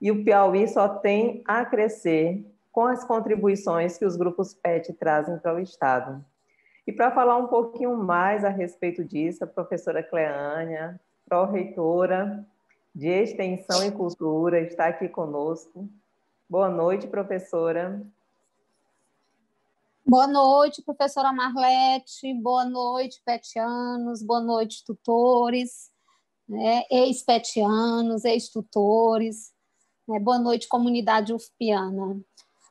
e o Piauí só tem a crescer com as contribuições que os grupos PET trazem para o Estado. E para falar um pouquinho mais a respeito disso, a professora Cleânia, pró-reitora de Extensão e Cultura, está aqui conosco. Boa noite, professora. Boa noite, professora Marlete. Boa noite, petianos. Boa noite, tutores, né? Ex-petianos, ex-tutores. Né? Boa noite, comunidade UFPiana.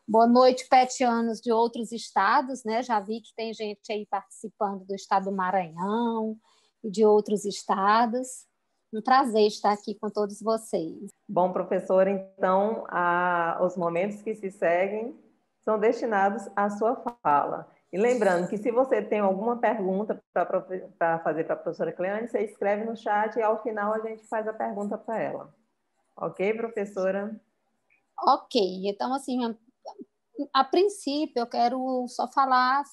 Boa noite, petianos de outros estados, né? Já vi que tem gente aí participando do estado do Maranhão e de outros estados. Um prazer estar aqui com todos vocês. Bom, professora, então, os momentos que se seguem são destinados à sua fala. E lembrando que se você tem alguma pergunta para fazer para a professora Cleane, você escreve no chat e ao final a gente faz a pergunta para ela. Ok, professora? Ok, então assim, a princípio eu quero só falar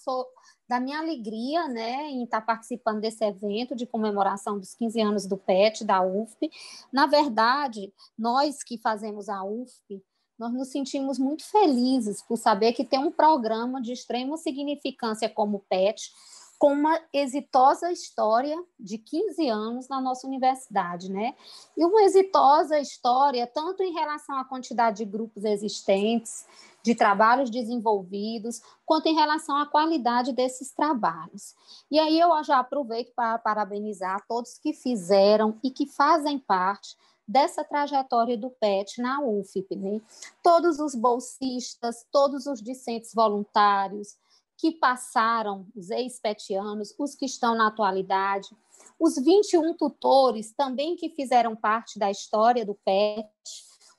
da minha alegria, né, em estar participando desse evento de comemoração dos 15 anos do PET, da UFP. Na verdade, nós que fazemos a UFP, nós nos sentimos muito felizes por saber que tem um programa de extrema significância como o PET, com uma exitosa história de 15 anos na nossa universidade, né? E uma exitosa história tanto em relação à quantidade de grupos existentes, de trabalhos desenvolvidos, quanto em relação à qualidade desses trabalhos. E aí eu já aproveito para parabenizar todos que fizeram e que fazem parte dessa trajetória do PET na UFP, né? Todos os bolsistas, todos os discentes voluntários que passaram, os ex-petianos, os que estão na atualidade, os 21 tutores também que fizeram parte da história do PET,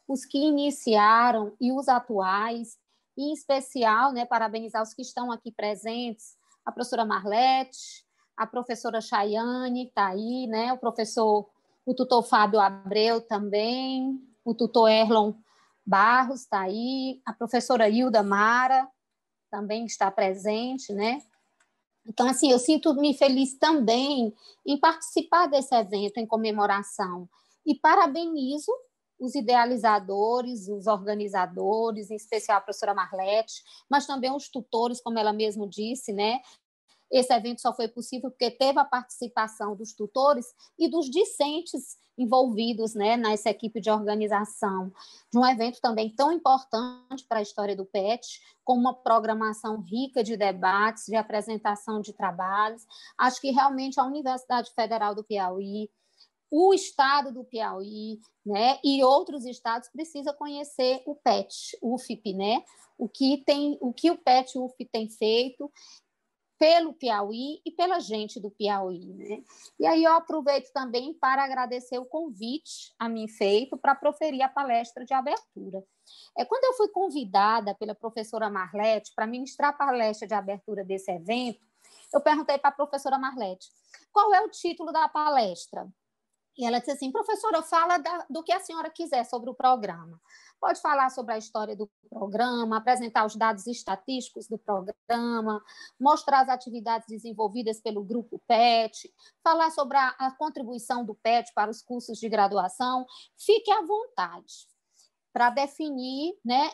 os que iniciaram e os atuais, e em especial, né, parabenizar os que estão aqui presentes, a professora Marlete, a professora Chayane, está aí, né, o tutor Fábio Abreu também, o tutor Erlon Barros está aí, a professora Hilda Mara também está presente, né? Então, assim, eu sinto-me feliz também em participar desse evento em comemoração e parabenizo os idealizadores, os organizadores, em especial a professora Marlete, mas também os tutores, como ela mesmo disse, né? Esse evento só foi possível porque teve a participação dos tutores e dos discentes envolvidos, né, nessa equipe de organização de um evento também tão importante para a história do PET, com uma programação rica de debates, de apresentação de trabalhos. Acho que realmente a Universidade Federal do Piauí, o estado do Piauí, né, e outros estados precisam conhecer o PET, UFP, né, o que o PET UFP tem feito pelo Piauí e pela gente do Piauí, né? E aí eu aproveito também para agradecer o convite a mim feito para proferir a palestra de abertura. Quando eu fui convidada pela professora Marlete para ministrar a palestra de abertura desse evento, eu perguntei para a professora Marlete, qual é o título da palestra? E ela disse assim, professora, fala do que a senhora quiser sobre o programa. Pode falar sobre a história do programa, apresentar os dados estatísticos do programa, mostrar as atividades desenvolvidas pelo grupo PET, falar sobre a contribuição do PET para os cursos de graduação. Fique à vontade para definir, né,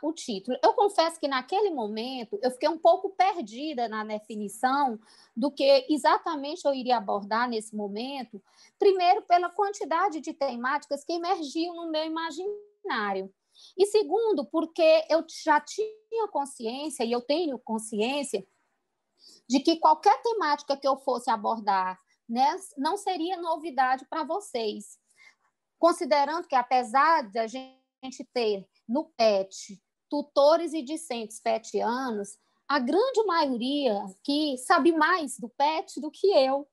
o título. Eu confesso que, naquele momento, eu fiquei um pouco perdida na definição do que exatamente eu iria abordar nesse momento, primeiro, pela quantidade de temáticas que emergiam no meu imaginário, e segundo, porque eu já tinha consciência, e eu tenho consciência, de que qualquer temática que eu fosse abordar, né, não seria novidade para vocês, considerando que, apesar de a gente ter no PET tutores e discentes petianos, a grande maioria que sabe mais do PET do que eu,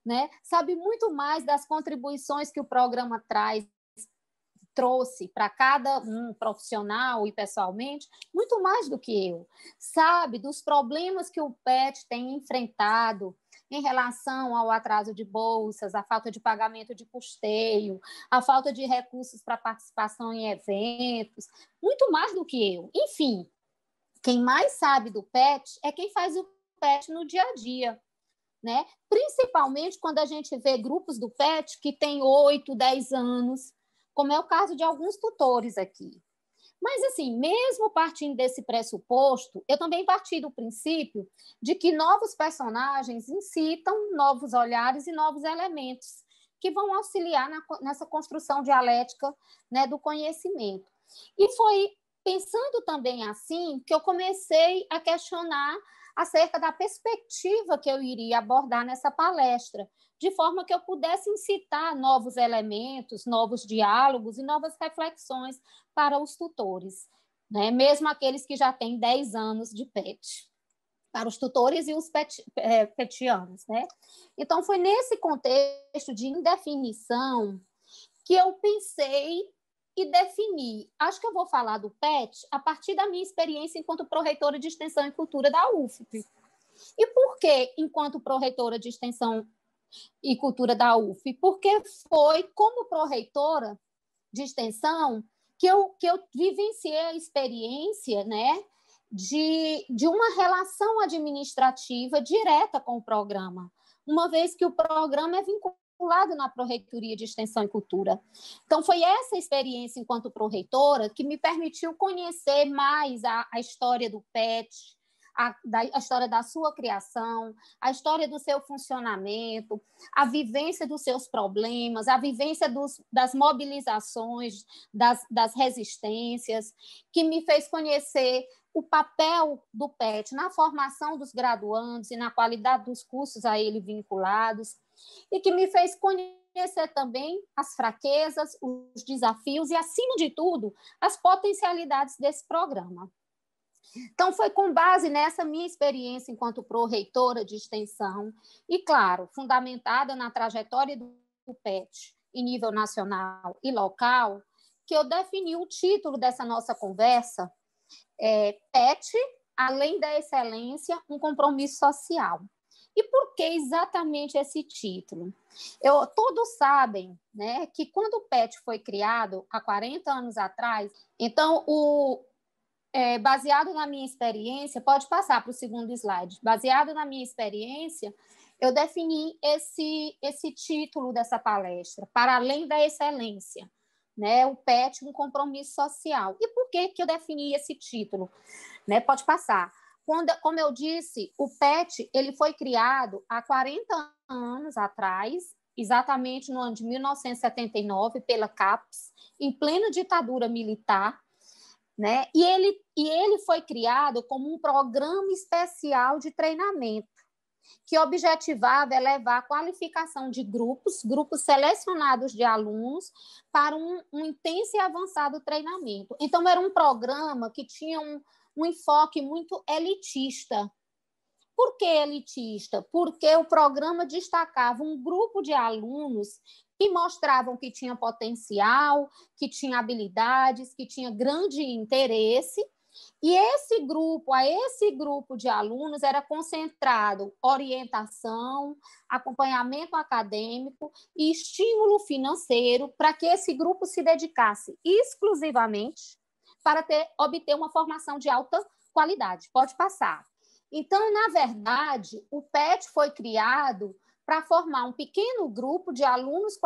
né? Sabe muito mais das contribuições que o programa trouxe para cada um profissional e pessoalmente, muito mais do que eu. Sabe dos problemas que o PET tem enfrentado em relação ao atraso de bolsas, a falta de pagamento de custeio, a falta de recursos para participação em eventos, muito mais do que eu. Enfim, quem mais sabe do PET é quem faz o PET no dia a dia, né? Principalmente quando a gente vê grupos do PET que têm 8, 10 anos, como é o caso de alguns tutores aqui. Mas, assim, mesmo partindo desse pressuposto, eu também parti do princípio de que novos personagens incitam novos olhares e novos elementos que vão auxiliar nessa construção dialética, né, do conhecimento. E foi pensando também assim que eu comecei a questionar acerca da perspectiva que eu iria abordar nessa palestra, de forma que eu pudesse incitar novos elementos, novos diálogos e novas reflexões para os tutores, né? Mesmo aqueles que já têm 10 anos de PET, para os tutores e os petianos, né? Então, foi nesse contexto de indefinição que eu pensei e defini. Acho que eu vou falar do PET a partir da minha experiência enquanto pró-reitora de Extensão e Cultura da UFP. E por que enquanto pró-reitora de Extensão e Cultura da UFP? Porque foi como pró-reitora de Extensão que eu vivenciei a experiência, né, de uma relação administrativa direta com o programa, uma vez que o programa é vinculado na Pró-Reitoria de Extensão e Cultura. Então, foi essa experiência enquanto pró-reitora que me permitiu conhecer mais a história do PET, a história da sua criação, a história do seu funcionamento, a vivência dos seus problemas, a vivência das mobilizações, das resistências, que me fez conhecer o papel do PET na formação dos graduandos e na qualidade dos cursos a ele vinculados, e que me fez conhecer também as fraquezas, os desafios e, acima de tudo, as potencialidades desse programa. Então, foi com base nessa minha experiência enquanto pró-reitora de extensão e, claro, fundamentada na trajetória do PET em nível nacional e local, que eu defini o título dessa nossa conversa, PET, além da excelência, um compromisso social. E por que exatamente esse título? Todos sabem, né, que quando o PET foi criado, há 40 anos atrás, então, baseado na minha experiência, pode passar para o segundo slide, baseado na minha experiência, eu defini esse título dessa palestra, para além da excelência, né, o PET, um compromisso social. E por que eu defini esse título? Né, pode passar. Como eu disse, o PET ele foi criado há 40 anos atrás, exatamente no ano de 1979, pela CAPES, em plena ditadura militar, né? E ele foi criado como um programa especial de treinamento, que objetivava elevar a qualificação de grupos selecionados de alunos para um intenso e avançado treinamento. Então, era um programa que tinha um enfoque muito elitista. Por que elitista? Porque o programa destacava um grupo de alunos que mostravam que tinha potencial, que tinha habilidades, que tinha grande interesse, e a esse grupo de alunos era concentrado orientação, acompanhamento acadêmico e estímulo financeiro para que esse grupo se dedicasse exclusivamente para obter uma formação de alta qualidade. Pode passar. Então, na verdade, o PET foi criado para formar um pequeno grupo de alunos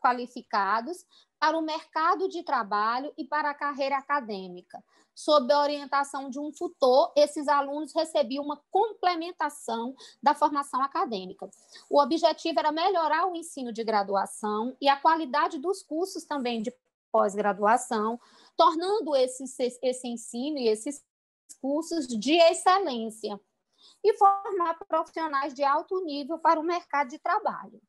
qualificados para o mercado de trabalho e para a carreira acadêmica. Sob a orientação de um tutor, esses alunos recebiam uma complementação da formação acadêmica. O objetivo era melhorar o ensino de graduação e a qualidade dos cursos também de pós-graduação, tornando esse ensino e esses cursos de excelência e formar profissionais de alto nível para o mercado de trabalho.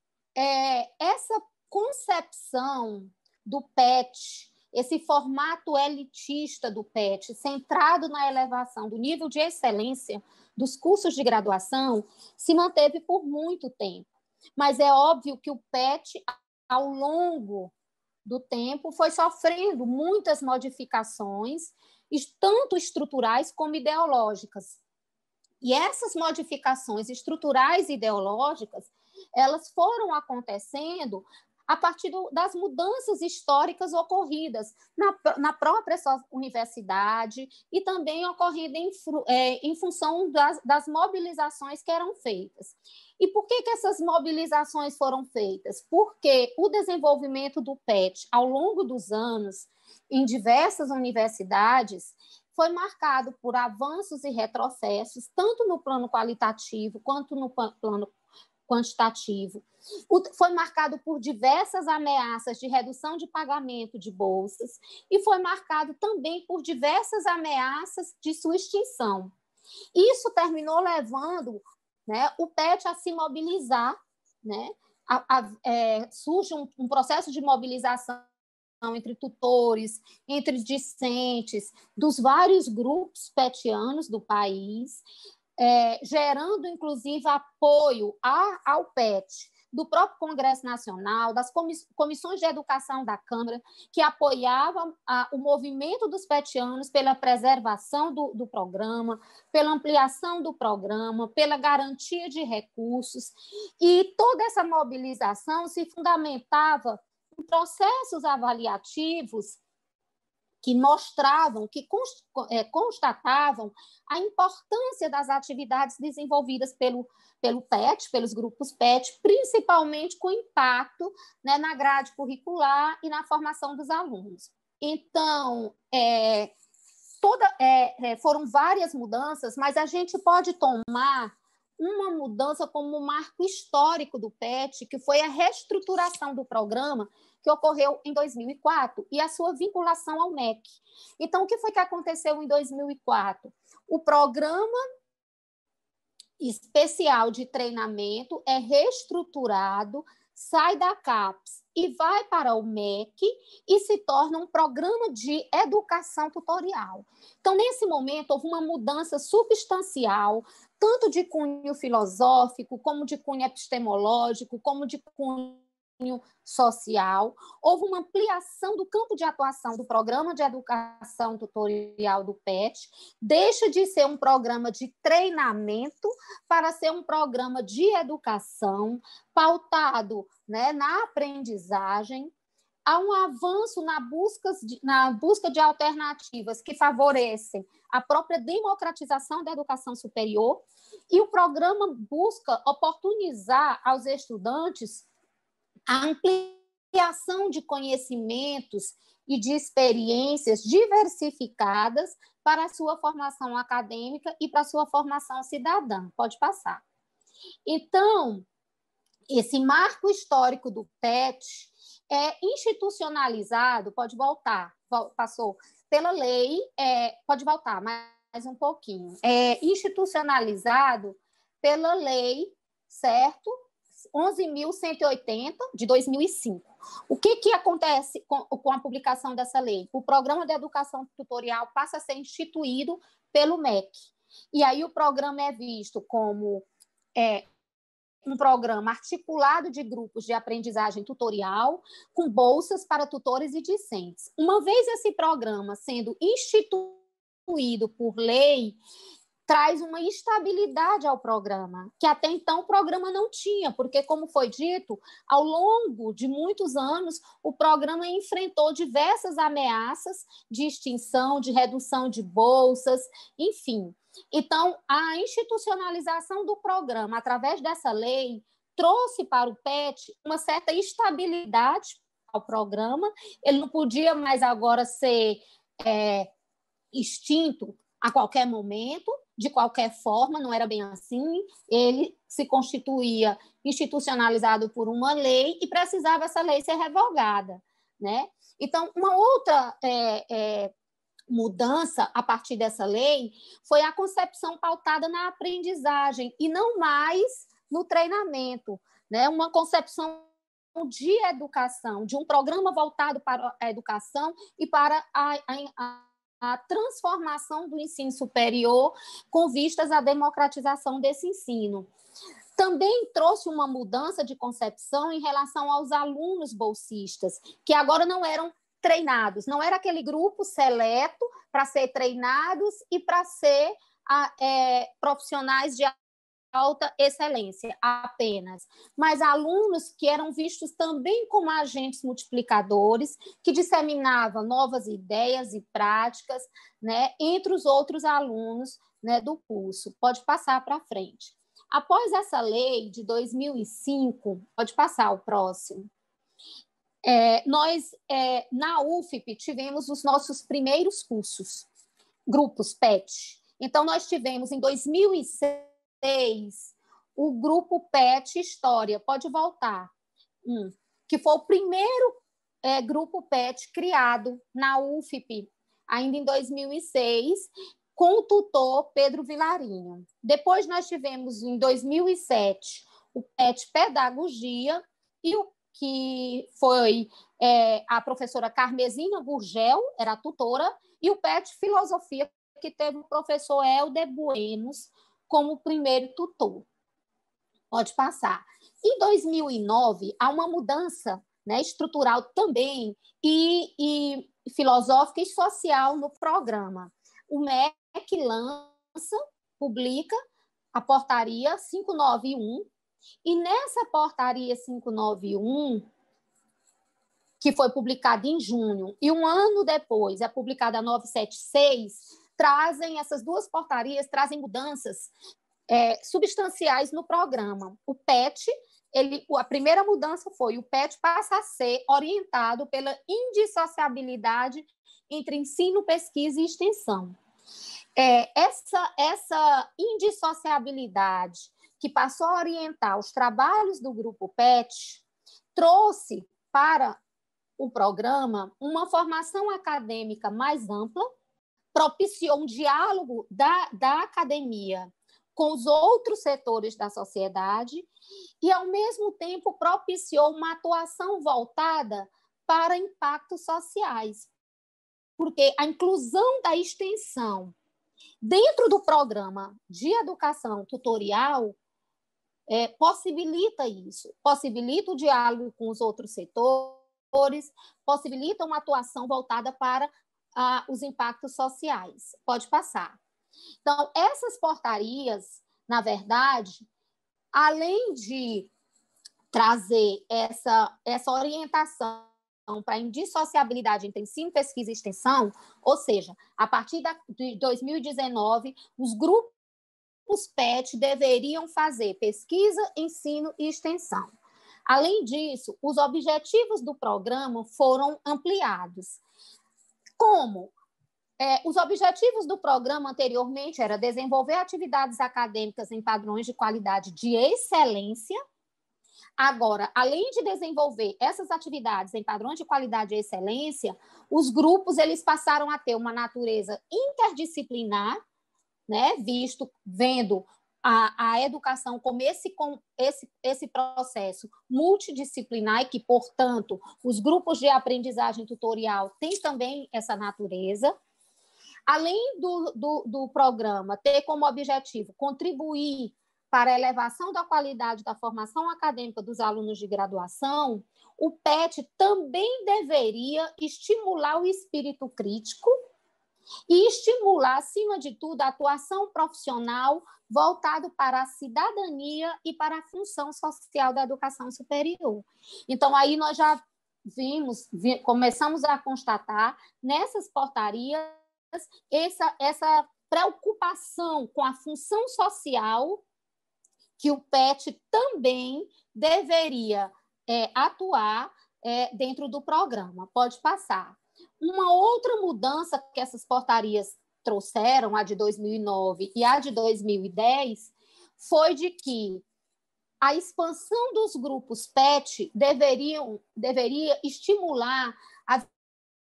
Essa concepção do PET, esse formato elitista do PET, centrado na elevação do nível de excelência dos cursos de graduação, se manteve por muito tempo. Mas é óbvio que o PET, ao longo do tempo, foi sofrendo muitas modificações, tanto estruturais como ideológicas. E essas modificações estruturais e ideológicas, elas foram acontecendo a partir das mudanças históricas ocorridas na própria universidade e também ocorrendo em função das mobilizações que eram feitas. E por que essas mobilizações foram feitas? Porque o desenvolvimento do PET, ao longo dos anos, em diversas universidades, foi marcado por avanços e retrocessos, tanto no plano qualitativo quanto no plano quantitativo. Foi marcado por diversas ameaças de redução de pagamento de bolsas e foi marcado também por diversas ameaças de sua extinção. Isso terminou levando, né, o PET a se mobilizar, né? Surge um processo de mobilização entre tutores, entre discentes, dos vários grupos petianos do país, gerando, inclusive, apoio ao PET, do próprio Congresso Nacional, das comissões de educação da Câmara, que apoiavam o movimento dos petianos pela preservação do programa, pela ampliação do programa, pela garantia de recursos. E toda essa mobilização se fundamentava em processos avaliativos que mostravam, que constatavam a importância das atividades desenvolvidas pelo PET, pelos grupos PET, principalmente com impacto, né, na grade curricular e na formação dos alunos. Então, foram várias mudanças, mas a gente pode tomar uma mudança como um marco histórico do PET, que foi a reestruturação do programa, que ocorreu em 2004, e a sua vinculação ao MEC. Então, o que foi que aconteceu em 2004? O programa especial de treinamento é reestruturado, sai da CAPES e vai para o MEC e se torna um programa de educação tutorial. Então, nesse momento, houve uma mudança substancial, tanto de cunho filosófico, como de cunho epistemológico, como de cunho social. Houve uma ampliação do campo de atuação do programa de educação tutorial do PET, deixa de ser um programa de treinamento para ser um programa de educação pautado, né, na aprendizagem. Há um avanço na busca de alternativas que favorecem a própria democratização da educação superior, e o programa busca oportunizar aos estudantes a ampliação de conhecimentos e de experiências diversificadas para a sua formação acadêmica e para a sua formação cidadã. Pode passar. Então, esse marco histórico do PET é institucionalizado, pode voltar, passou pela lei, pode voltar mais um pouquinho, é institucionalizado pela lei, certo? 11.180, de 2005. O que acontece com a publicação dessa lei? O Programa de Educação Tutorial passa a ser instituído pelo MEC. E aí o programa é visto como um programa articulado de grupos de aprendizagem tutorial, com bolsas para tutores e discentes. Uma vez esse programa sendo instituído por lei, traz uma estabilidade ao programa, que até então o programa não tinha, porque, como foi dito, ao longo de muitos anos, o programa enfrentou diversas ameaças de extinção, de redução de bolsas, enfim. Então, a institucionalização do programa, através dessa lei, trouxe para o PET uma certa estabilidade ao programa. Ele não podia mais agora ser extinto a qualquer momento, de qualquer forma, não era bem assim. Ele se constituía institucionalizado por uma lei e precisava essa lei ser revogada, né? Então, uma outra mudança a partir dessa lei foi a concepção pautada na aprendizagem e não mais no treinamento, né? Uma concepção de educação, de um programa voltado para a educação e para a transformação do ensino superior com vistas à democratização desse ensino. Também trouxe uma mudança de concepção em relação aos alunos bolsistas, que agora não eram treinados, não era aquele grupo seleto para ser treinados e para ser profissionais de alta excelência apenas, mas alunos que eram vistos também como agentes multiplicadores, que disseminavam novas ideias e práticas, né, entre os outros alunos, né, do curso. Pode passar para frente. Após essa lei de 2005, pode passar o próximo, nós, na UFP, tivemos os nossos primeiros cursos, grupos PET. Então, nós tivemos, em 2006, o grupo PET História, pode voltar, que foi o primeiro grupo PET criado na UFP, ainda em 2006, com o tutor Pedro Vilarinho. Depois, nós tivemos, em 2007, o PET Pedagogia, e o que foi a professora Carmesina Gurgel, era a tutora, e o PET Filosofia, que teve o professor Helder Buenos como primeiro tutor. Pode passar. Em 2009, há uma mudança, né, estrutural também, e filosófica e social no programa. O MEC publica a portaria 591, e nessa portaria 591, que foi publicada em junho, e um ano depois é publicada a 976, essas duas portarias trazem mudanças substanciais no programa. O PET, a primeira mudança foi: o PET passa a ser orientado pela indissociabilidade entre ensino, pesquisa e extensão. Essa indissociabilidade que passou a orientar os trabalhos do grupo PET trouxe para o programa uma formação acadêmica mais ampla, propiciou um diálogo da academia com os outros setores da sociedade e, ao mesmo tempo, propiciou uma atuação voltada para impactos sociais, porque a inclusão da extensão dentro do programa de educação tutorial possibilita isso, possibilita o diálogo com os outros setores, possibilita uma atuação voltada para os impactos sociais. Pode passar. Então, essas portarias, na verdade, além de trazer essa orientação para a indissociabilidade entre ensino, pesquisa e extensão, ou seja, a partir de 2019, os grupos PET deveriam fazer pesquisa, ensino e extensão. Além disso, os objetivos do programa foram ampliados. Como? Os objetivos do programa anteriormente era desenvolver atividades acadêmicas em padrões de qualidade de excelência. Agora, além de desenvolver essas atividades em padrões de qualidade de excelência, os grupos eles passaram a ter uma natureza interdisciplinar, né, vendo a educação como esse processo multidisciplinar, e que, portanto, os grupos de aprendizagem tutorial têm também essa natureza. Além do programa ter como objetivo contribuir para a elevação da qualidade da formação acadêmica dos alunos de graduação, o PET também deveria estimular o espírito crítico e estimular, acima de tudo, a atuação profissional voltado para a cidadania e para a função social da educação superior. Então, aí nós já começamos a constatar nessas portarias essa preocupação com a função social que o PET também deveria atuar dentro do programa. Pode passar. Uma outra mudança que essas portarias trouxeram, a de 2009 e a de 2010, foi de que a expansão dos grupos PET deveria estimular a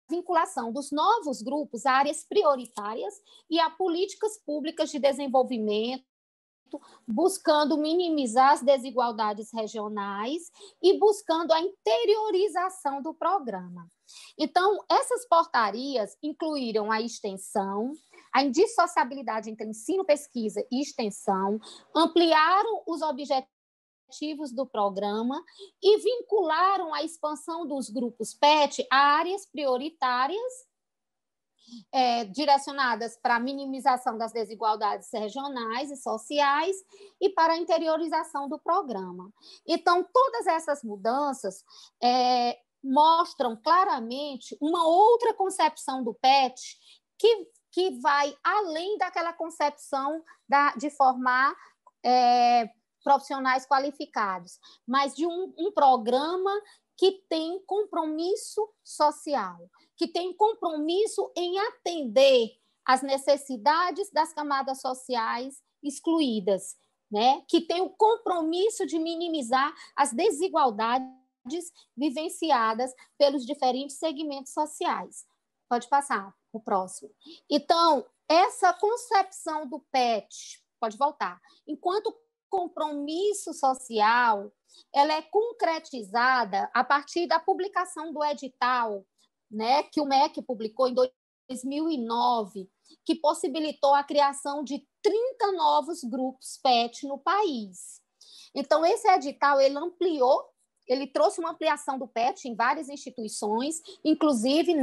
vinculação dos novos grupos a áreas prioritárias e a políticas públicas de desenvolvimento, buscando minimizar as desigualdades regionais e buscando a interiorização do programa. Então, essas portarias incluíram a extensão, a indissociabilidade entre ensino, pesquisa e extensão, ampliaram os objetivos do programa e vincularam a expansão dos grupos PET a áreas prioritárias direcionadas para a minimização das desigualdades regionais e sociais e para a interiorização do programa. Então, todas essas mudanças mostram claramente uma outra concepção do PET que vai além daquela concepção de formar profissionais qualificados, mas de um programa que tem compromisso social, que tem compromisso em atender às necessidades das camadas sociais excluídas, né? Que tem o compromisso de minimizar as desigualdades vivenciadas pelos diferentes segmentos sociais. Pode passar o próximo. Então, essa concepção do PET, pode voltar, enquanto compromisso social, ela é concretizada a partir da publicação do edital, né, que o MEC publicou em 2009, que possibilitou a criação de 30 novos grupos PET no país. Então, esse edital, ele trouxe uma ampliação do PET em várias instituições, inclusive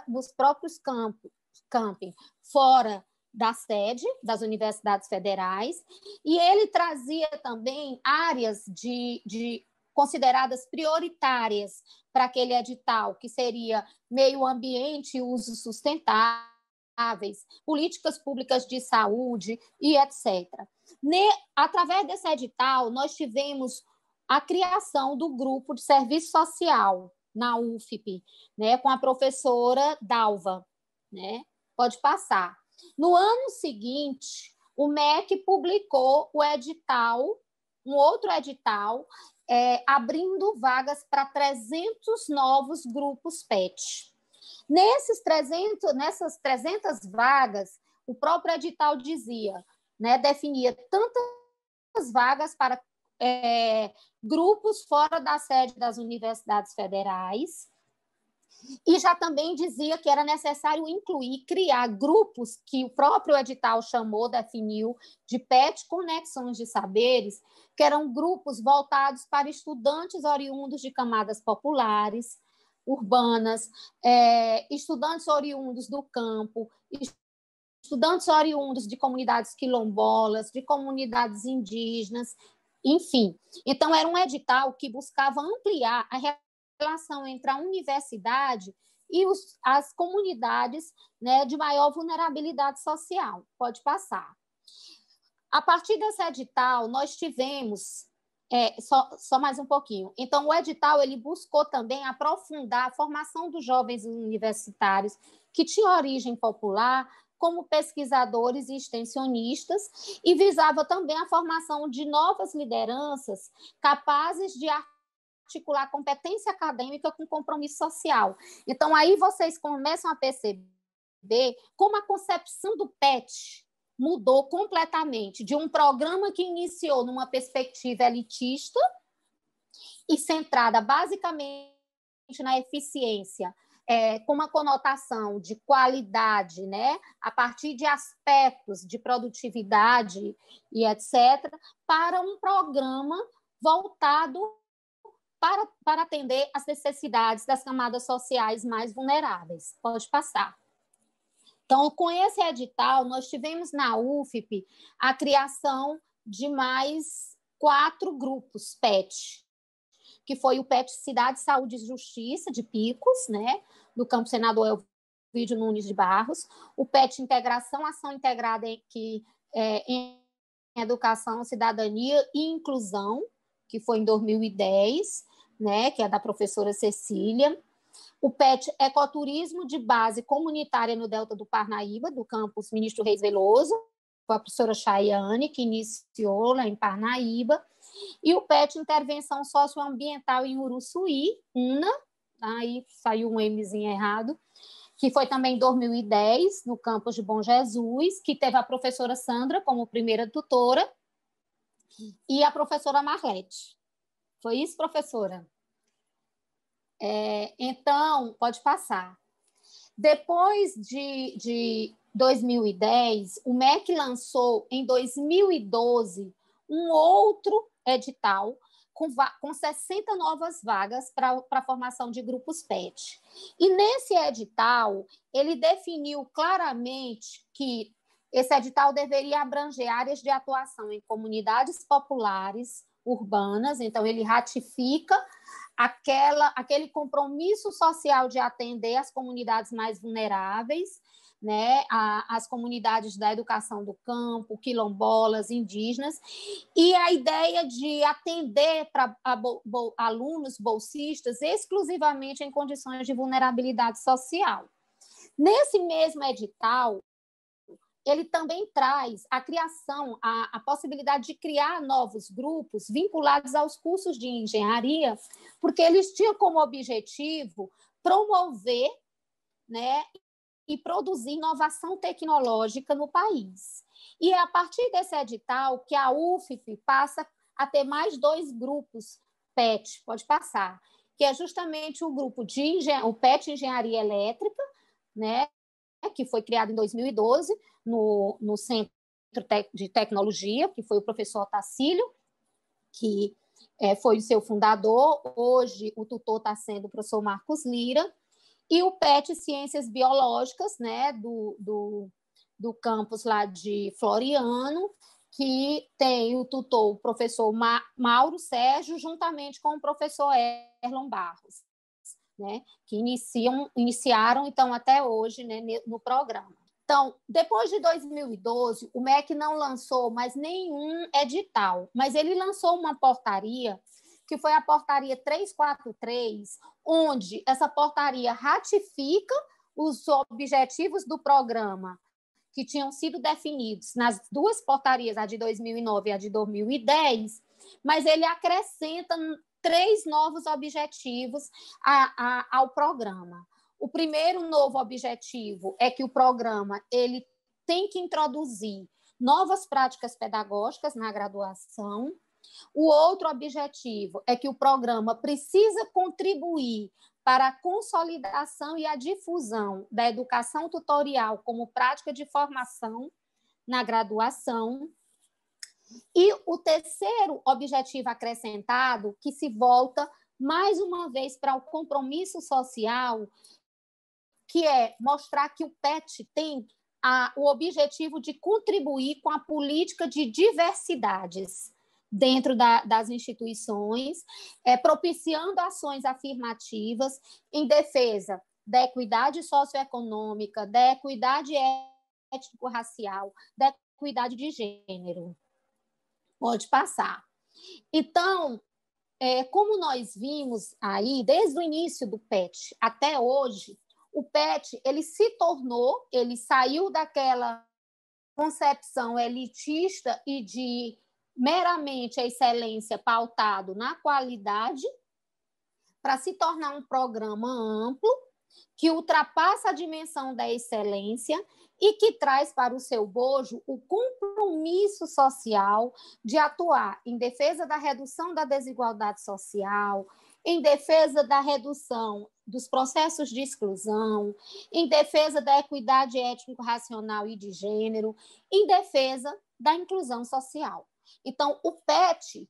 nos próprios campi, fora da sede das universidades federais, e ele trazia também áreas consideradas prioritárias para aquele edital, que seria meio ambiente e usos sustentáveis, políticas públicas de saúde e etc. Através desse edital, nós tivemos a criação do grupo de serviço social na UFP, né, com a professora Dalva, né? Pode passar. No ano seguinte, o MEC publicou o edital, um outro edital, abrindo vagas para 300 novos grupos PET. Nessas 300 vagas, o próprio edital dizia, né, definia tantas vagas para grupos fora da sede das universidades federais, e já também dizia que era necessário criar grupos que o próprio edital definiu de PET Conexões de Saberes, que eram grupos voltados para estudantes oriundos de camadas populares, urbanas, estudantes oriundos do campo, estudantes oriundos de comunidades quilombolas, de comunidades indígenas, enfim. Então, era um edital que buscava ampliar a relação entre a universidade e as comunidades, né, de maior vulnerabilidade social. Pode passar. A partir desse edital, nós tivemos... só mais um pouquinho. Então, o edital ele buscou também aprofundar a formação dos jovens universitários que tinham origem popular, como pesquisadores e extensionistas, e visava também a formação de novas lideranças capazes de articular competência acadêmica com compromisso social. Então, aí vocês começam a perceber como a concepção do PET mudou completamente de um programa que iniciou numa perspectiva elitista e centrada basicamente na eficiência, com uma conotação de qualidade, né, a partir de aspectos de produtividade e etc., para um programa voltado para atender às necessidades das camadas sociais mais vulneráveis. Pode passar. Então, com esse edital, nós tivemos na UFP a criação de mais 4 grupos PET, que foi o PET Cidade, Saúde e Justiça, de Picos, né, do Campo Senador Elvídio Nunes de Barros, o PET Integração, Ação Integrada em Educação, Cidadania e Inclusão, que foi em 2010, né, que é da professora Cecília, o PET Ecoturismo de Base Comunitária no Delta do Parnaíba, do campus Ministro Reis Veloso, com a professora Chayane, que iniciou lá em Parnaíba, e o PET Intervenção Socioambiental em Uruçuí, UNA, aí saiu um Mzinho errado, que foi também em 2010, no campus de Bom Jesus, que teve a professora Sandra como primeira tutora, e a professora Marlete. Foi isso, professora? Então, pode passar. Depois de 2010, o MEC lançou, em 2012, um outro edital com 60 novas vagas para a formação de grupos PET. E nesse edital, ele definiu claramente que esse edital deveria abranger áreas de atuação em comunidades populares, urbanas, então ele ratifica aquele compromisso social de atender as comunidades mais vulneráveis, né, as comunidades da educação do campo, quilombolas, indígenas, e a ideia de atender para alunos bolsistas exclusivamente em condições de vulnerabilidade social. Nesse mesmo edital, ele também traz a criação, a possibilidade de criar novos grupos vinculados aos cursos de engenharia, porque eles tinham como objetivo promover, né, e produzir inovação tecnológica no país. E é a partir desse edital que a UFF passa a ter mais 2 grupos PET, pode passar, que é justamente o grupo o PET Engenharia Elétrica, né, que foi criado em 2012 no Centro de Tecnologia, que foi o professor Otacílio, que foi o seu fundador. Hoje o tutor está sendo o professor Marcos Lira, e o PET Ciências Biológicas, né, do campus lá de Floriano, que tem o tutor, o professor Mauro Sérgio, juntamente com o professor Erlon Barros, né, que iniciaram, então, até hoje, né, no programa. Então, depois de 2012, o MEC não lançou mais nenhum edital, mas ele lançou uma portaria, que foi a portaria 343, onde essa portaria ratifica os objetivos do programa que tinham sido definidos nas 2 portarias, a de 2009 e a de 2010, mas ele acrescenta 3 novos objetivos ao programa. O primeiro novo objetivo é que o programa ele tem que introduzir novas práticas pedagógicas na graduação. O outro objetivo é que o programa precisa contribuir para a consolidação e a difusão da educação tutorial como prática de formação na graduação. E o terceiro objetivo acrescentado, que se volta mais uma vez para o compromisso social, que é mostrar que o PET tem o objetivo de contribuir com a política de diversidades dentro das instituições, propiciando ações afirmativas em defesa da equidade socioeconômica, da equidade étnico-racial, da equidade de gênero. Pode passar. Então, como nós vimos aí, desde o início do PET até hoje, o PET ele saiu daquela concepção elitista e de meramente a excelência pautado na qualidade, para se tornar um programa amplo, que ultrapassa a dimensão da excelência e que traz para o seu bojo o compromisso social de atuar em defesa da redução da desigualdade social, em defesa da redução dos processos de exclusão, em defesa da equidade étnico-racial e de gênero, em defesa da inclusão social. Então, o PET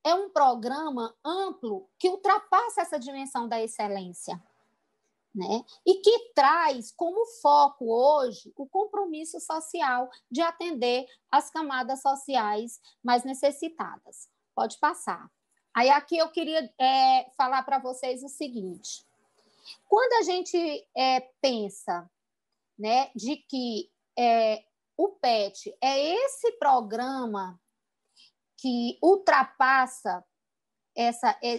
é um programa amplo que ultrapassa essa dimensão da excelência, né? E que traz como foco hoje o compromisso social de atender as camadas sociais mais necessitadas. Pode passar. Aí aqui eu queria falar para vocês o seguinte: quando a gente pensa, né, de que o PET é esse programa que ultrapassa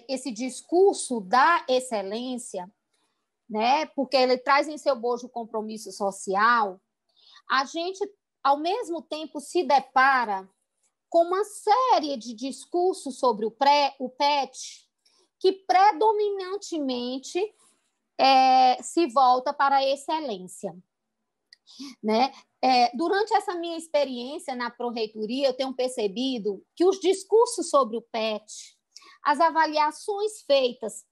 esse discurso da excelência, né, porque ele traz em seu bojo o compromisso social, a gente, ao mesmo tempo, se depara com uma série de discursos sobre o PET que predominantemente se volta para a excelência, né? Durante essa minha experiência na pró-reitoria, eu tenho percebido que os discursos sobre o PET, as avaliações feitas,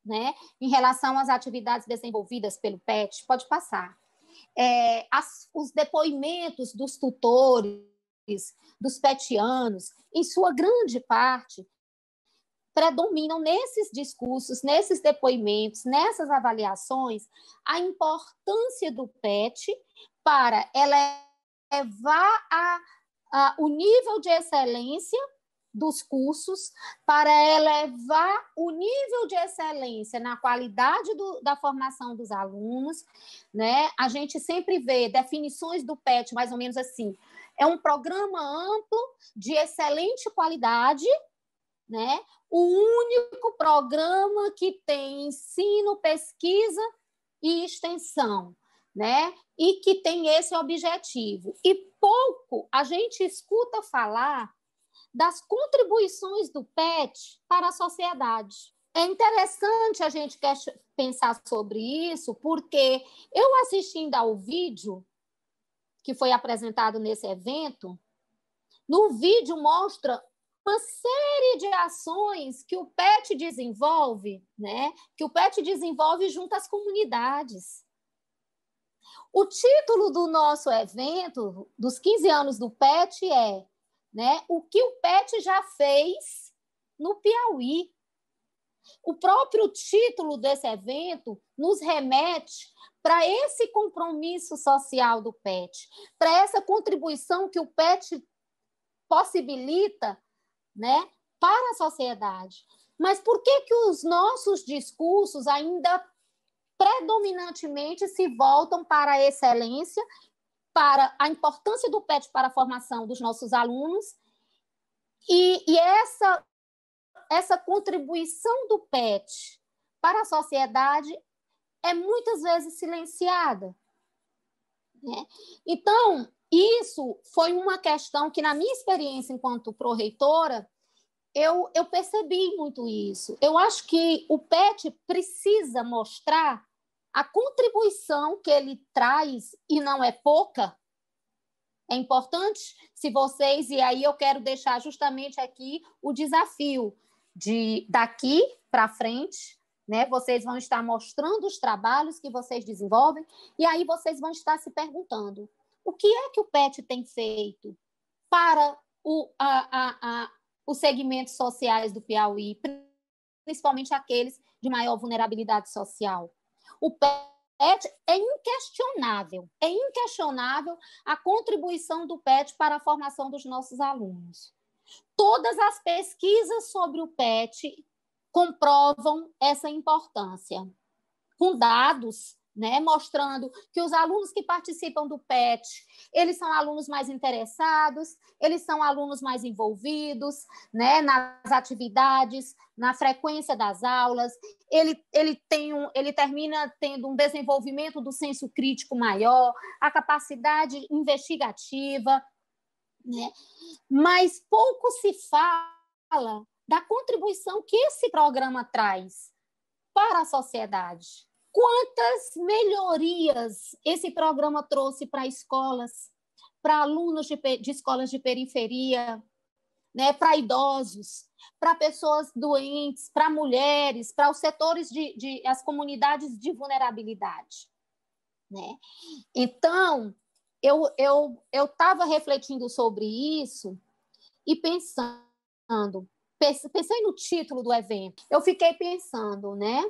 né, em relação às atividades desenvolvidas pelo PET, pode passar, os depoimentos dos tutores, dos petianos, em sua grande parte, predominam nesses discursos, nesses depoimentos, nessas avaliações, a importância do PET para elevar o nível de excelência dos cursos, para elevar o nível de excelência na qualidade da formação dos alunos, né? A gente sempre vê definições do PET mais ou menos assim: é um programa amplo de excelente qualidade, né? O único programa que tem ensino, pesquisa e extensão, né? E que tem esse objetivo. E pouco a gente escuta falar das contribuições do PET para a sociedade. É interessante a gente pensar sobre isso, porque eu assistindo ao vídeo que foi apresentado nesse evento, no vídeo mostra uma série de ações que o PET desenvolve, né? Que o PET desenvolve junto às comunidades. O título do nosso evento, dos 15 anos do PET, é, né, o que o PET já fez no Piauí. O próprio título desse evento nos remete para esse compromisso social do PET, para essa contribuição que o PET possibilita, né, para a sociedade. Mas por que os nossos discursos ainda predominantemente se voltam para a excelência, para a importância do PET para a formação dos nossos alunos e essa contribuição do PET para a sociedade é muitas vezes silenciada, né? Então, isso foi uma questão que, na minha experiência enquanto pró-reitora, eu percebi muito isso. Eu acho que o PET precisa mostrar a contribuição que ele traz, e não é pouca. É importante, se vocês, e aí eu quero deixar justamente aqui o desafio de daqui para frente, né? Vocês vão estar mostrando os trabalhos que vocês desenvolvem, e aí vocês vão estar se perguntando: o que é que o PET tem feito para os segmentos sociais do Piauí, principalmente aqueles de maior vulnerabilidade social? O PET é inquestionável a contribuição do PET para a formação dos nossos alunos. Todas as pesquisas sobre o PET comprovam essa importância, com dados, né, mostrando que os alunos que participam do PET, eles são alunos mais interessados, eles são alunos mais envolvidos, né, nas atividades, na frequência das aulas, ele termina tendo um desenvolvimento do senso crítico maior, a capacidade investigativa, né? Mas pouco se fala da contribuição que esse programa traz para a sociedade. Quantas melhorias esse programa trouxe para escolas, para alunos de escolas de periferia, né, para idosos, para pessoas doentes, para mulheres, para os setores as comunidades de vulnerabilidade, né? Então, eu estava refletindo sobre isso e pensei no título do evento. Eu fiquei pensando, né?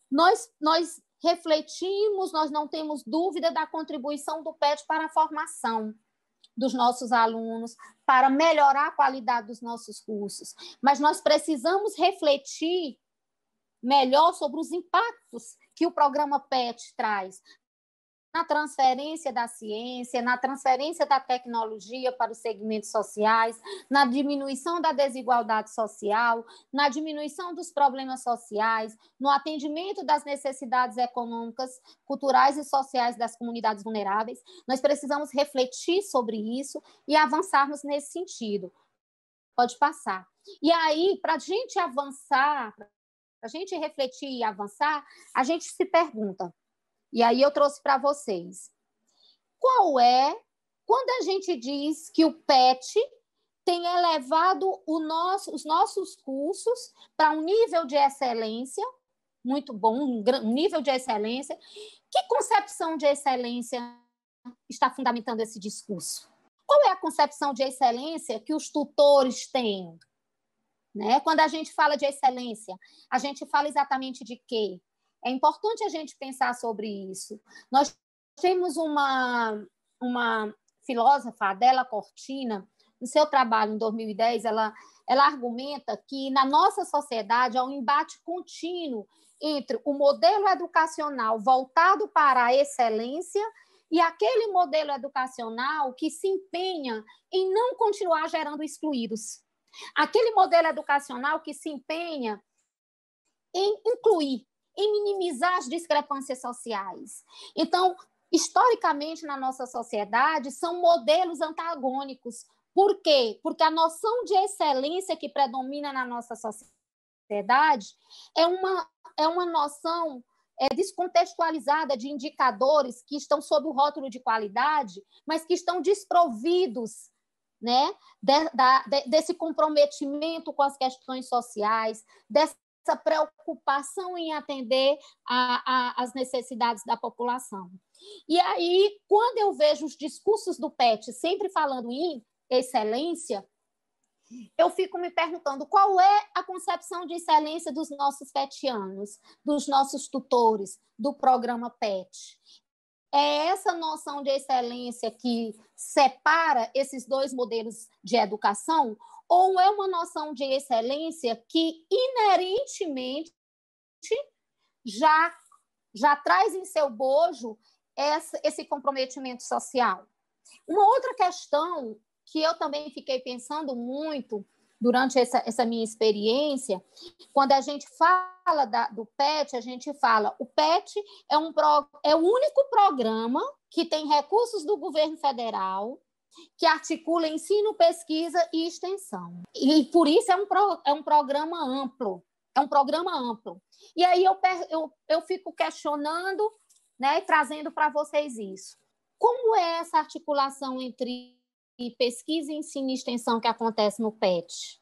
Nós refletimos, nós não temos dúvida da contribuição do PET para a formação dos nossos alunos, para melhorar a qualidade dos nossos cursos, mas nós precisamos refletir melhor sobre os impactos que o programa PET traz na transferência da ciência, na transferência da tecnologia para os segmentos sociais, na diminuição da desigualdade social, na diminuição dos problemas sociais, no atendimento das necessidades econômicas, culturais e sociais das comunidades vulneráveis. Nós precisamos refletir sobre isso e avançarmos nesse sentido. Pode passar. E aí, para a gente avançar, para a gente refletir e avançar, a gente se pergunta, e aí eu trouxe para vocês, quando a gente diz que o PET tem elevado os nossos cursos para um nível de excelência, muito bom, um nível de excelência, que concepção de excelência está fundamentando esse discurso? Qual é a concepção de excelência que os tutores têm? né? Quando a gente fala de excelência, a gente fala exatamente de quê? É importante a gente pensar sobre isso. Nós temos uma filósofa, Adela Cortina, no seu trabalho em 2010, ela argumenta que na nossa sociedade há um embate contínuo entre o modelo educacional voltado para a excelência e aquele modelo educacional que se empenha em não continuar gerando excluídos. Aquele modelo educacional que se empenha em incluir, em minimizar as discrepâncias sociais. Então, historicamente, na nossa sociedade, são modelos antagônicos. Por quê? Porque a noção de excelência que predomina na nossa sociedade é uma noção descontextualizada de indicadores que estão sob o rótulo de qualidade, mas que estão desprovidos, né, desse comprometimento com as questões sociais, dessa preocupação em atender às necessidades da população. E aí, quando eu vejo os discursos do PET sempre falando em excelência, eu fico me perguntando qual é a concepção de excelência dos nossos petianos, dos nossos tutores, do programa PET. É essa noção de excelência que separa esses dois modelos de educação, ou é uma noção de excelência que inerentemente já traz em seu bojo esse comprometimento social? Uma outra questão que eu também fiquei pensando muito durante essa minha experiência, quando a gente fala do PET, a gente fala, o PET é o único programa que tem recursos do governo federal, que articula ensino, pesquisa e extensão. E por isso é um programa amplo. É um programa amplo. E aí eu fico questionando, né, e trazendo para vocês isso. Como é essa articulação entre pesquisa, ensino e extensão que acontece no PET?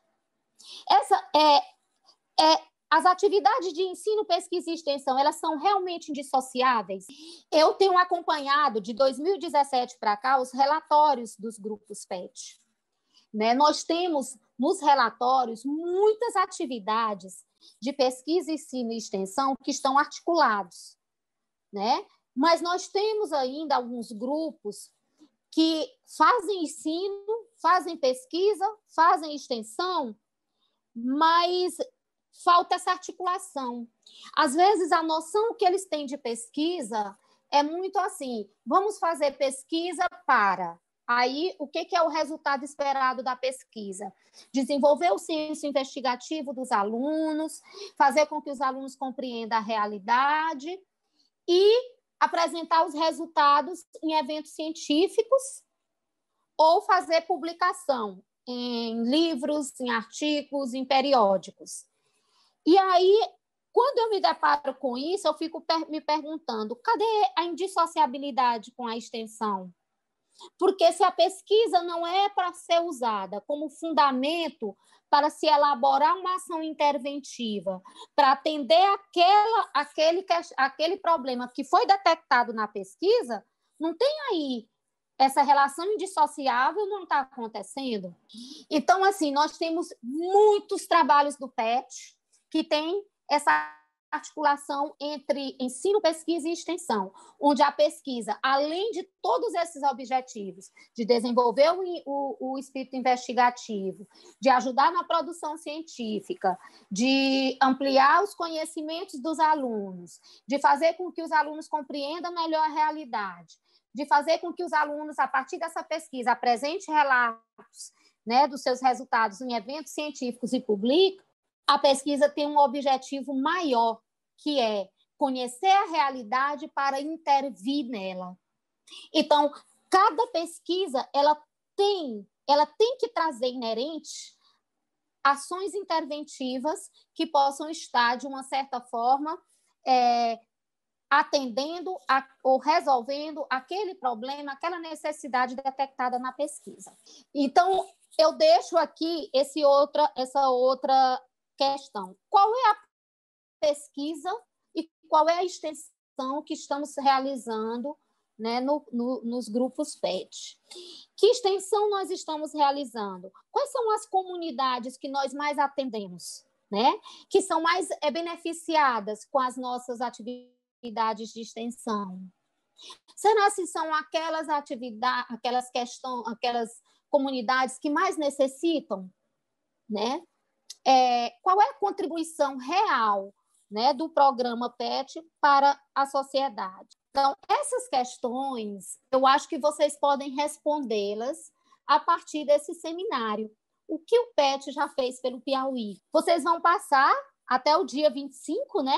As atividades de ensino, pesquisa e extensão, elas são realmente indissociáveis? Eu tenho acompanhado, de 2017 para cá, os relatórios dos grupos PET. Né? Nós temos, nos relatórios, muitas atividades de pesquisa, ensino e extensão que estão articulados, né? Mas nós temos ainda alguns grupos que fazem ensino, fazem pesquisa, fazem extensão, mas falta essa articulação. Às vezes, a noção que eles têm de pesquisa é muito assim, vamos fazer pesquisa para... Aí, o que é o resultado esperado da pesquisa? Desenvolver o senso investigativo dos alunos, fazer com que os alunos compreendam a realidade e apresentar os resultados em eventos científicos ou fazer publicação em livros, em artigos, em periódicos. E aí, quando eu me deparo com isso, eu fico me perguntando, cadê a indissociabilidade com a extensão? Porque se a pesquisa não é para ser usada como fundamento para se elaborar uma ação interventiva, para atender aquele problema que foi detectado na pesquisa, não tem aí essa relação indissociável, não está acontecendo. Então, assim, nós temos muitos trabalhos do PET que tem essa articulação entre ensino, pesquisa e extensão, onde a pesquisa, além de todos esses objetivos, de desenvolver o espírito investigativo, de ajudar na produção científica, de ampliar os conhecimentos dos alunos, de fazer com que os alunos compreendam melhor a realidade, de fazer com que os alunos, a partir dessa pesquisa, apresentem relatos, né, dos seus resultados em eventos científicos e publiquem, a pesquisa tem um objetivo maior, que é conhecer a realidade para intervir nela. Então, cada pesquisa ela tem que trazer inerente ações interventivas que possam estar, de uma certa forma, atendendo ou resolvendo aquele problema, aquela necessidade detectada na pesquisa. Então, eu deixo aqui essa outra questão. Qual é a pesquisa e qual é a extensão que estamos realizando né, nos grupos PET. Que extensão nós estamos realizando? Quais são as comunidades que nós mais atendemos, né? Que são mais beneficiadas com as nossas atividades de extensão? Será se são aquelas atividades, aquelas comunidades que mais necessitam, né? Qual é a contribuição real, né, do programa PET para a sociedade? Então, essas questões, eu acho que vocês podem respondê-las a partir desse seminário. O que o PET já fez pelo Piauí? Vocês vão passar até o dia 25, né?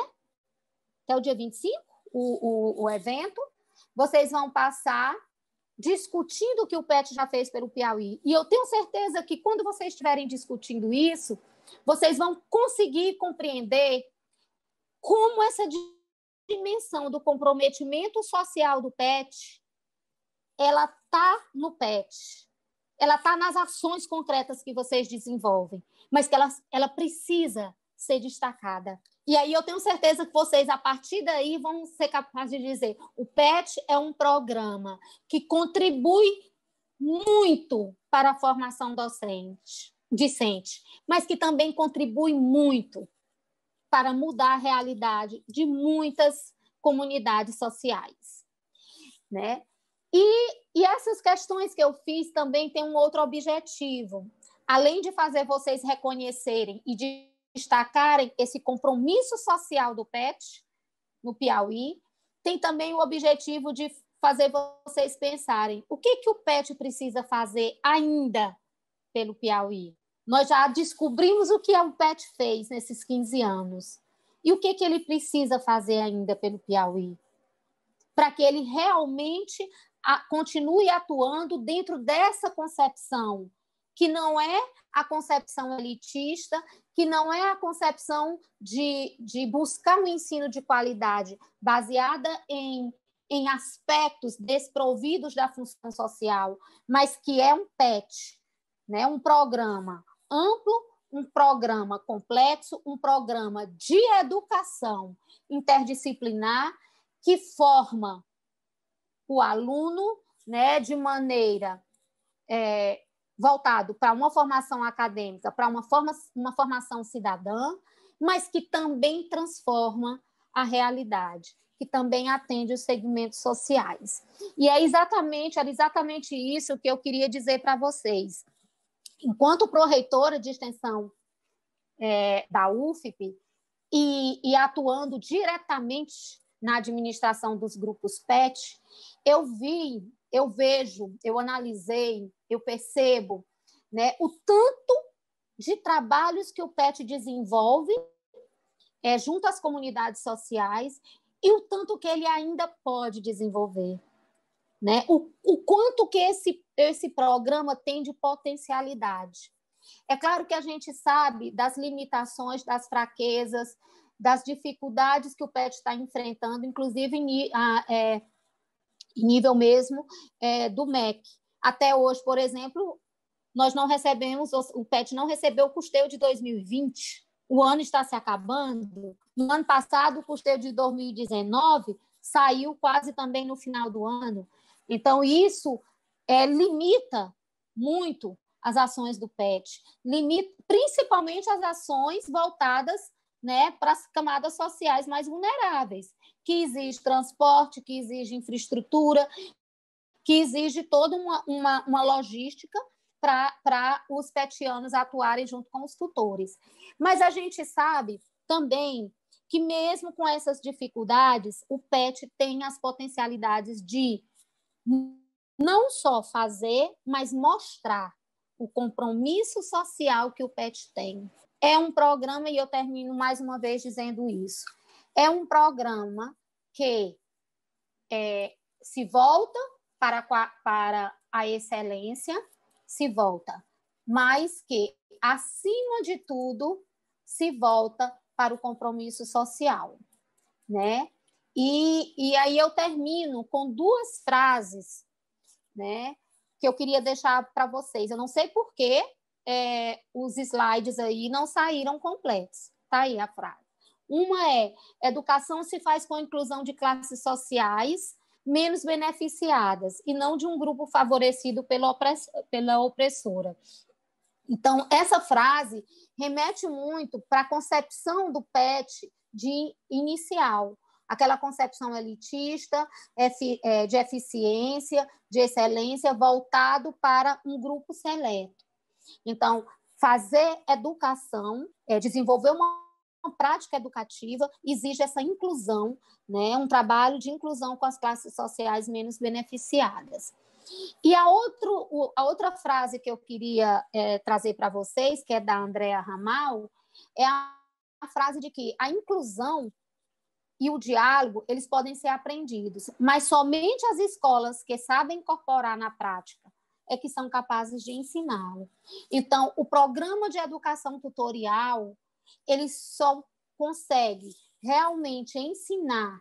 Até o dia 25, o evento. Vocês vão passar discutindo o que o PET já fez pelo Piauí. E eu tenho certeza que quando vocês estiverem discutindo isso, vocês vão conseguir compreender como essa dimensão do comprometimento social do PET, ela está no PET, ela está nas ações concretas que vocês desenvolvem, mas que ela precisa ser destacada. E aí eu tenho certeza que vocês, a partir daí, vão ser capazes de dizer: o PET é um programa que contribui muito para a formação discente, mas que também contribui muito para mudar a realidade de muitas comunidades sociais, né? E essas questões que eu fiz também têm um outro objetivo. Além de fazer vocês reconhecerem e de destacarem esse compromisso social do PET no Piauí, tem também o objetivo de fazer vocês pensarem o que o PET precisa fazer ainda pelo Piauí. Nós já descobrimos o que o PET fez nesses 15 anos. E o que ele precisa fazer ainda pelo Piauí? Para que ele realmente continue atuando dentro dessa concepção, que não é a concepção elitista, que não é a concepção de buscar um ensino de qualidade baseada em aspectos desprovidos da função social, mas que é um PET, né? Um programa amplo, um programa complexo, um programa de educação interdisciplinar que forma o aluno, né, de maneira voltado para uma formação acadêmica, para uma formação cidadã, mas que também transforma a realidade, que também atende os segmentos sociais. E era exatamente isso que eu queria dizer para vocês. Enquanto pró-reitora de extensão da UFP e atuando diretamente na administração dos grupos PET, eu vejo, eu analisei, eu percebo, né, o tanto de trabalhos que o PET desenvolve junto às comunidades sociais e o tanto que ele ainda pode desenvolver. Né? O quanto que esse programa tem de potencialidade. É claro que a gente sabe das limitações, das fraquezas, das dificuldades que o PET está enfrentando, inclusive em nível mesmo do MEC. Até hoje, por exemplo, nós não recebemos, o PET não recebeu o custeio de 2020, o ano está se acabando. No ano passado, o custeio de 2019 saiu quase também no final do ano. Então, isso limita muito as ações do PET, limita principalmente as ações voltadas, né, para as camadas sociais mais vulneráveis, que exige transporte, que exige infraestrutura, que exige toda uma logística para os petianos atuarem junto com os tutores. Mas a gente sabe também que, mesmo com essas dificuldades, o PET tem as potencialidades de não só fazer, mas mostrar o compromisso social que o PET tem. É um programa, e eu termino mais uma vez dizendo isso, é um programa que se volta para a excelência, se volta, mas que, acima de tudo, se volta para o compromisso social, né? E aí eu termino com duas frases, né, que eu queria deixar para vocês. Eu não sei por que os slides aí não saíram completos. Está aí a frase. Uma é: educação se faz com a inclusão de classes sociais, menos beneficiadas e não de um grupo favorecido pela opressora. Então, essa frase remete muito para a concepção do PET de inicial, aquela concepção elitista, de eficiência, de excelência, voltado para um grupo seleto. Então, fazer educação, desenvolver uma prática educativa, exige essa inclusão, né? Um trabalho de inclusão com as classes sociais menos beneficiadas. E a outra frase que eu queria trazer para vocês, que é da Andrea Ramal, é a frase de que a inclusão e o diálogo, eles podem ser aprendidos, mas somente as escolas que sabem incorporar na prática é que são capazes de ensiná-lo. Então, o programa de educação tutorial, ele só consegue realmente ensinar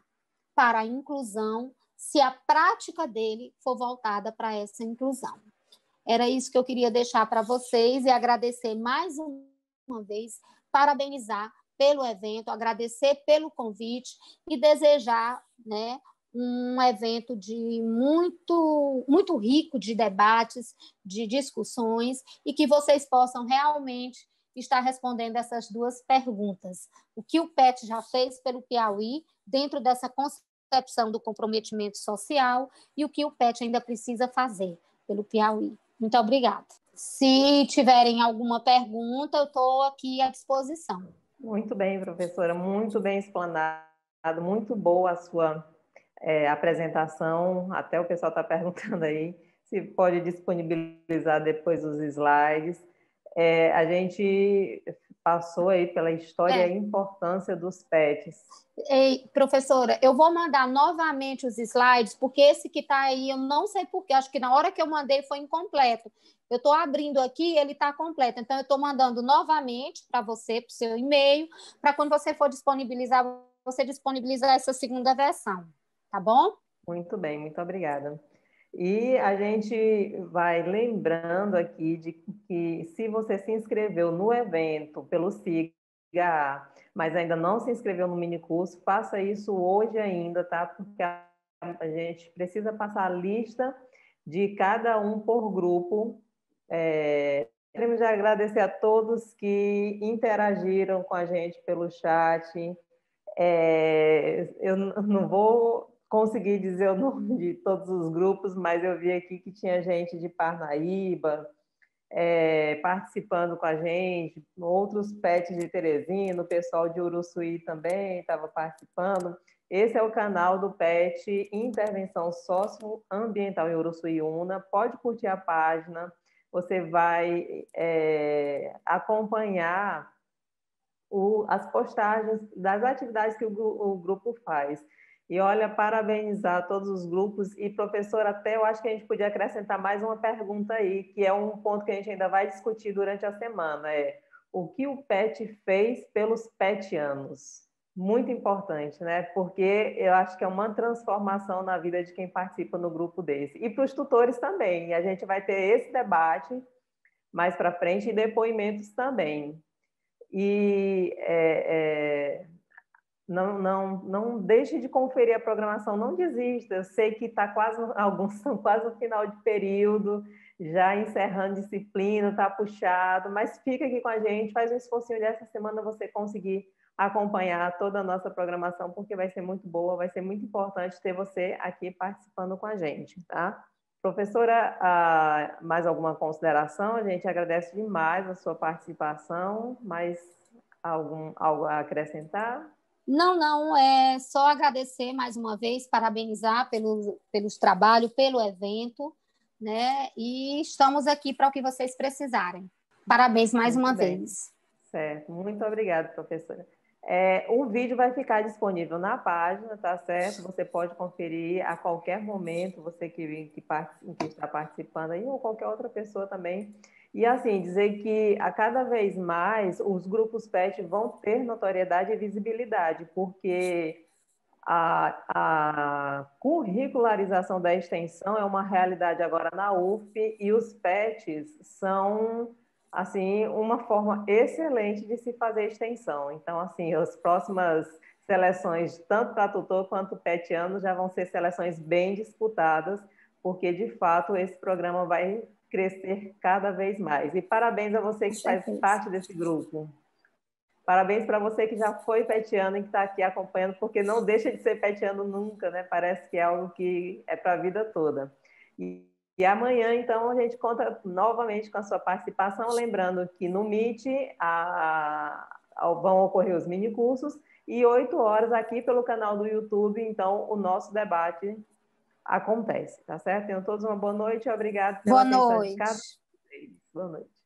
para a inclusão se a prática dele for voltada para essa inclusão. Era isso que eu queria deixar para vocês e agradecer mais uma vez, parabenizar pelo evento, agradecer pelo convite e desejar, né, um evento muito rico de debates, de discussões, e que vocês possam realmente estar respondendo essas duas perguntas. O que o PET já fez pelo Piauí, dentro dessa concepção do comprometimento social, e o que o PET ainda precisa fazer pelo Piauí. Muito obrigada. Se tiverem alguma pergunta, eu estou aqui à disposição. Muito bem, professora, muito bem explanado, muito boa a sua apresentação. Até o pessoal está perguntando aí se pode disponibilizar depois os slides. A gente passou aí pela história e a importância dos PETs. Ei, professora, eu vou mandar novamente os slides, porque esse que está aí, eu não sei porquê, acho que na hora que eu mandei foi incompleto. Eu estou abrindo aqui e ele está completo, então eu estou mandando novamente para você, para o seu e-mail, para quando você for disponibilizar, você disponibilizar essa segunda versão, tá bom? Muito bem, muito obrigada. E a gente vai lembrando aqui de que se você se inscreveu no evento pelo SIGA, mas ainda não se inscreveu no minicurso, faça isso hoje ainda, tá? Porque a gente precisa passar a lista de cada um por grupo. Queremos agradecer a todos que interagiram com a gente pelo chat. Eu não vou conseguir dizer o nome de todos os grupos, mas eu vi aqui que tinha gente de Parnaíba participando com a gente, outros PETs de Teresina, o pessoal de Uruçuí também estava participando. Esse é o canal do PET Intervenção Socioambiental em Uruçuí Una. Pode curtir a página, você vai acompanhar as postagens das atividades que o grupo faz. E olha, parabenizar todos os grupos. E, professor, até eu acho que a gente podia acrescentar mais uma pergunta aí, que é um ponto que a gente ainda vai discutir durante a semana, o que o PET fez pelos petianos? Muito importante, né? Porque eu acho que é uma transformação na vida de quem participa no grupo desse. E para os tutores também. E a gente vai ter esse debate mais para frente e depoimentos também. E não deixe de conferir a programação, não desista. Eu sei que alguns são quase no final de período, já encerrando disciplina, está puxado, mas fica aqui com a gente, faz um esforcinho dessa semana você conseguir acompanhar toda a nossa programação, porque vai ser muito boa, vai ser muito importante ter você aqui participando com a gente, tá? Professora, mais alguma consideração? A gente agradece demais a sua participação, mas algo a acrescentar? Não, é só agradecer mais uma vez, parabenizar pelos trabalhos, pelo evento, né? E estamos aqui para o que vocês precisarem. Parabéns mais uma vez. Certo, muito obrigada, professora. O vídeo vai ficar disponível na página, tá certo? Você pode conferir a qualquer momento, você que está participando aí, ou qualquer outra pessoa também. E assim, dizer que a cada vez mais os grupos PET vão ter notoriedade e visibilidade, porque a curricularização da extensão é uma realidade agora na UF e os PETs são assim uma forma excelente de se fazer extensão. Então, assim, as próximas seleções, tanto para tutor quanto petiano, já vão ser seleções bem disputadas, porque, de fato, esse programa vai crescer cada vez mais. E parabéns a você que faz parte desse grupo. Parabéns para você que já foi petiano e que está aqui acompanhando, porque não deixa de ser petiano nunca, né? Parece que é algo que é para a vida toda. E amanhã, então, a gente conta novamente com a sua participação, lembrando que no Meet vão ocorrer os minicursos e 8 horas aqui pelo canal do YouTube, então, o nosso debate acontece, tá certo? Tenham todos uma boa noite e obrigado pela Boa atenção de cada noite. um. Boa noite.